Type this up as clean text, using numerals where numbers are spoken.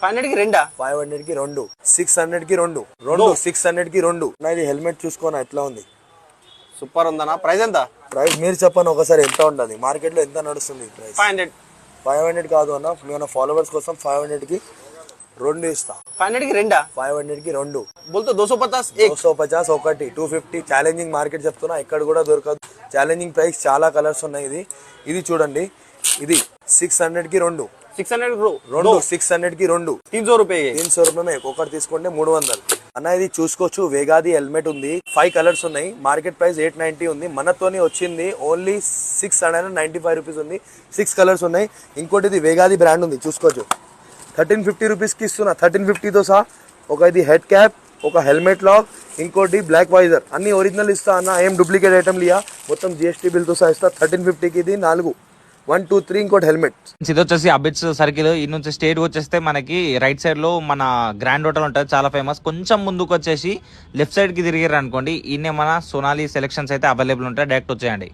500 కి రెండా? 500 కి రెండు, 600 కి రెండు, 600 కి రెండు. ఇది హెల్మెట్ చూసుకోనా ఎట్లా ఉంది, సూపర్ ఉందన్నా. ప్రైస్ ఎంత? ప్రైస్ మీరు చెప్పండి ఒకసారి ఎంత ఉంటుంది, మార్కెట్ లో ఎంత నడుస్తుంది ప్రైస్? 500. 500 కాదు అన్న, మన ఫాలోవర్స్ కోసం 500 కి రెండు ఇస్తా. 500 కి రెండా? 500 కి రెండు. బోల్తో 250 250 ఒకటి, 250. ఛాలెంజింగ్ మార్కెట్ చెప్తున్నా, ఎక్కడ కూడా దొరకదు. ఛాలెంజింగ్ ప్రైస్, చాలా కలర్స్ ఉన్నాయి. ఇది చూడండి, ఇది 600 కి రెండు, 600 రెండు 600 కి రెండు, 300 రూపాయ. 300 రూపాయలు. ఒకటి తీసుకుంటే 300 అన్న. ఇది చూసుకోవచ్చు, వేగాది హెల్మెట్ ఉంది. 5 కలర్స్ ఉన్నాయి. మార్కెట్ ప్రైస్ 890 ఉంది. మనతోని వచ్చింది ఓన్లీ 695 రూపీస్ ఉంది. 6 కలర్స్ ఉన్నాయి. ఇంకోటి ఇది వేగాది బ్రాండ్ ఉంది, చూసుకోవచ్చు. 1350 రూపీస్ కి ఇస్తున్నా. 1350తో సహా ఒక ఇది హెడ్ క్యాప్, ఒక హెల్మెట్ లాక్, ఇంకోటి బ్లాక్ వైజర్, అన్ని ఒరిజినల్ ఇస్తా అన్న. ఏం డూప్లికేట్ ఐటమ్ లియా, మొత్తం జిఎస్టీ బిల్ తో సహా ఇస్తా. 1350కి ఇది 4, 1, 2, 3 ఇంకోటి హెల్మెట్. ఇది వచ్చేసి అబిట్స్ సర్కిల్. ఈ నుంచి స్టేట్ వచ్చేస్తే మనకి రైట్ సైడ్ లో మన గ్రాండ్ హోటల్ ఉంటుంది, చాలా ఫేమస్. కొంచెం ముందుకు వచ్చేసి లెఫ్ట్ సైడ్ కి తిరిగారు అనుకోండి, ఈయన మన సోనాలి సెలెక్షన్స్ అయితే అవైలబుల్ ఉంటాయి. డైరెక్ట్ వచ్చేయండి.